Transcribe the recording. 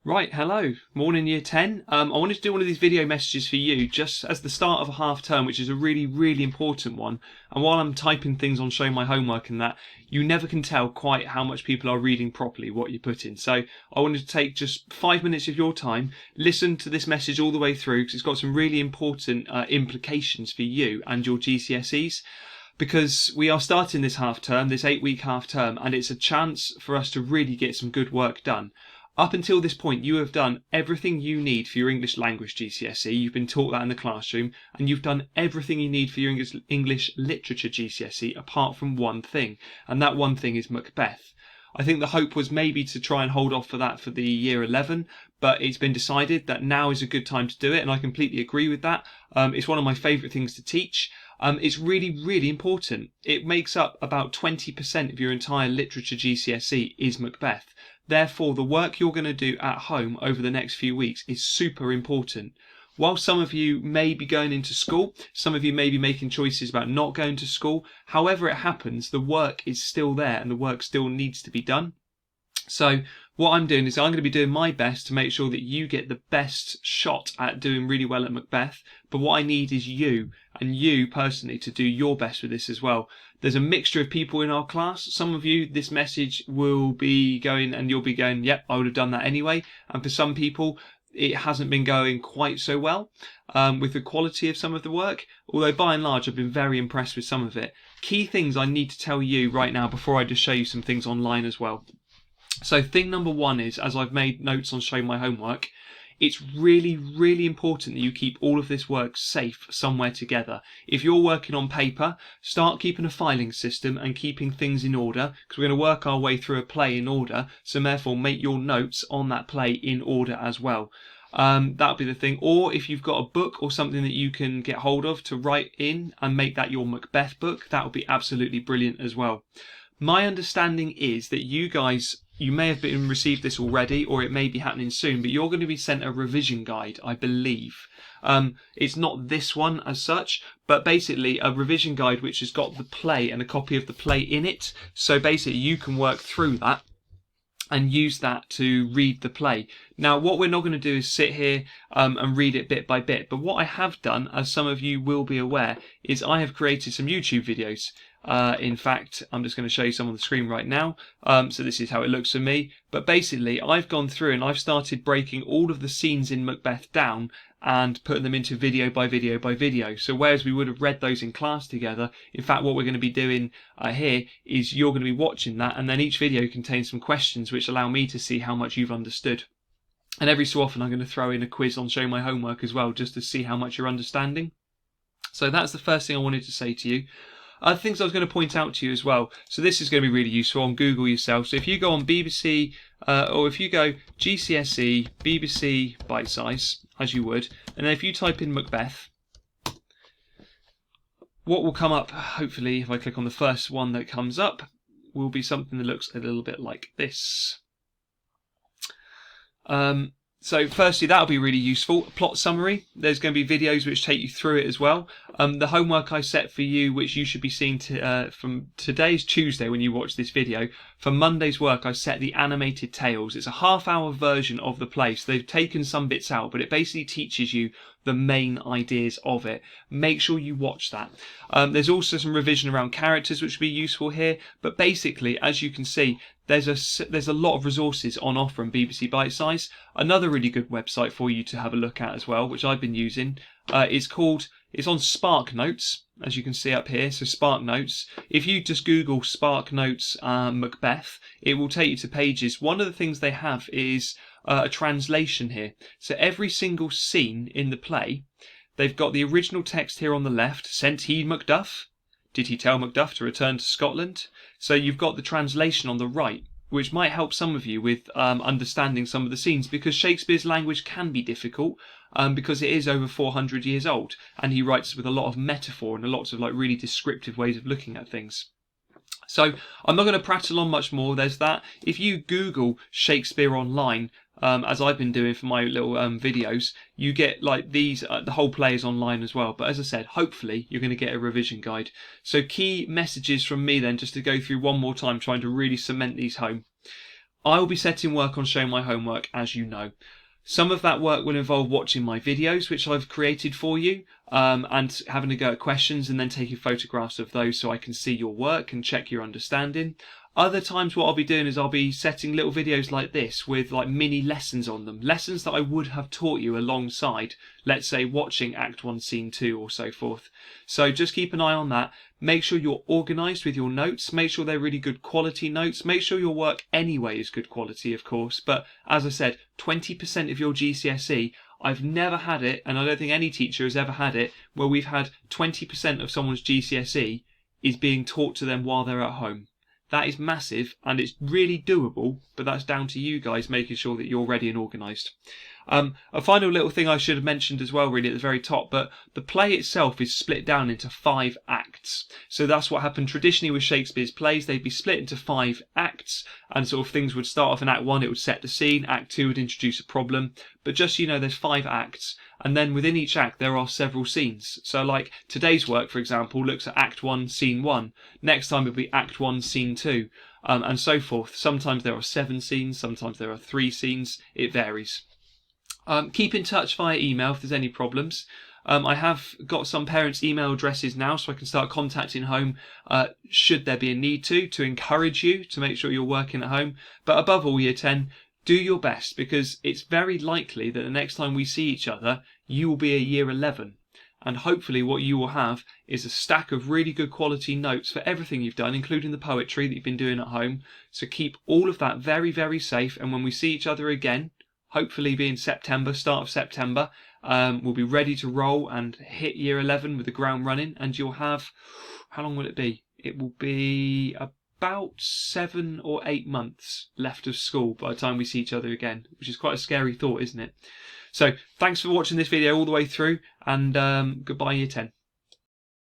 Right, hello. Morning Year 10. I wanted to do one of these video messages for you just as the start of a half term, which is a really, really important one. And while I'm typing things on showing my homework and that, you never can tell quite how much people are reading properly what you put in. So I wanted to take just 5 minutes of your time, listen to this message all the way through because it's got some really important implications for you and your GCSEs. Because we are starting this half term, this 8-week half term, and it's a chance for us to really get some good work done. Up until this point, you have done everything you need for your English language GCSE. You've been taught that in the classroom, and you've done everything you need for your English literature GCSE, apart from one thing, and that one thing is Macbeth. I think the hope was maybe to try and hold off for that for the year 11, but it's been decided that now is a good time to do it, and I completely agree with that. It's one of my favourite things to teach. It's really, really important. It makes up about 20% of your entire literature GCSE is Macbeth. Therefore, the work you're going to do at home over the next few weeks is super important. While some of you may be going into school, some of you may be making choices about not going to school, however it happens, the work is still there and the work still needs to be done. So what I'm doing is I'm going to be doing my best to make sure that you get the best shot at doing really well at Macbeth. But what I need is you, and you personally, to do your best with this as well. There's a mixture of people in our class. Some of you, this message will be going and you'll be going, yep, I would have done that anyway. And for some people, it hasn't been going quite so well with the quality of some of the work. Although by and large, I've been very impressed with some of it. Key things I need to tell you right now before I just show you some things online as well. So thing number one is, as I've made notes on showing my homework, it's really, really important that you keep all of this work safe somewhere together. If you're working on paper, start keeping a filing system and keeping things in order, because we're going to work our way through a play in order, so therefore make your notes on that play in order as well. That'll be the thing. Or if you've got a book or something that you can get hold of to write in and make that your Macbeth book, that would be absolutely brilliant as well. My understanding is that you guys, you may have received this already, or it may be happening soon, but you're going to be sent a revision guide, I believe. It's not this one as such, but basically a revision guide which has got the play and a copy of the play in it. So basically you can work through that and use that to read the play. Now, what we're not going to do is sit here and read it bit by bit. But what I have done, as some of you will be aware, is I have created some YouTube videos. In fact, I'm just going to show you some on the screen right now. So this is how it looks for me. But basically, I've gone through and I've started breaking all of the scenes in Macbeth down and putting them into video by video by video. So whereas we would have read those in class together, in fact what we're going to be doing here is you're going to be watching that, and then each video contains some questions which allow me to see how much you've understood. And every so often I'm going to throw in a quiz on showing my homework as well, just to see how much you're understanding. So that's the first thing I wanted to say to you. Other things I was going to point out to you as well. So this is going to be really useful on Google yourself. So if you go on BBC, or if you go GCSE, BBC Bite Size, as you would, and then if you type in Macbeth, what will come up, hopefully, if I click on the first one that comes up, will be something that looks a little bit like this. So firstly, that'll be really useful. Plot summary. There's going to be videos which take you through it as well. The homework I set for you, which you should be seeing from today's Tuesday when you watch this video. For Monday's work, I set the animated tales. It's a half-hour version of the play, so they've taken some bits out, but it basically teaches you the main ideas of it. Make sure you watch that. There's also some revision around characters which will be useful here, but basically, as you can see, there's a lot of resources on offer on BBC Bite Size. Another really good website for you to have a look at as well, which I've been using, it's on Spark Notes, as you can see up here. So Spark Notes. If you just Google Spark Notes Macbeth, it will take you to pages. One of the things they have is a translation here. So every single scene in the play, they've got the original text here on the left. Sent he Macduff? Did he tell Macduff to return to Scotland? So you've got the translation on the right, which might help some of you with understanding some of the scenes, because Shakespeare's language can be difficult because it is over 400 years old, and he writes with a lot of metaphor and lots of really descriptive ways of looking at things. So I'm not going to prattle on much more. There's that. If you Google Shakespeare online, as I've been doing for my little videos, you get these, the whole play is online as well. But as I said, hopefully you're going to get a revision guide. So key messages from me then, just to go through one more time, trying to really cement these home. I will be setting work on Show My Homework, as you know. Some of that work will involve watching my videos, which I've created for you, and having a go at questions and then taking photographs of those so I can see your work and check your understanding. Other times what I'll be doing is I'll be setting little videos like this with like mini lessons on them. Lessons that I would have taught you alongside, let's say, watching Act 1, Scene 2 or so forth. So just keep an eye on that. Make sure you're organised with your notes. Make sure they're really good quality notes. Make sure your work anyway is good quality, of course. But as I said, 20% of your GCSE, I've never had it, and I don't think any teacher has ever had it, where we've had 20% of someone's GCSE is being taught to them while they're at home. That is massive, and it's really doable, but that's down to you guys making sure that you're ready and organised. A final little thing I should have mentioned as well, really, at the very top, but the play itself is split down into 5 acts. So that's what happened traditionally with Shakespeare's plays. They'd be split into 5 acts, and sort of things would start off in Act 1, it would set the scene, Act 2 would introduce a problem, but just so you know, there's 5 acts, and then within each act there are several scenes. So like today's work, for example, looks at Act 1, Scene 1. Next time it'll be Act 1, Scene 2, and so forth. Sometimes there are 7 scenes, sometimes there are 3 scenes, it varies. Keep in touch via email if there's any problems. I have got some parents' email addresses now, so I can start contacting home should there be a need to encourage you to make sure you're working at home. But above all, Year 10, do your best, because it's very likely that the next time we see each other, you will be a Year 11. And hopefully what you will have is a stack of really good quality notes for everything you've done, including the poetry that you've been doing at home. So keep all of that very, very safe. And when we see each other again, hopefully be in September, start of September, we'll be ready to roll and hit Year 11 with the ground running. And you'll have, how long will it be? It will be about 7 or 8 months left of school by the time we see each other again, which is quite a scary thought, isn't it? So thanks for watching this video all the way through, and goodbye Year 10.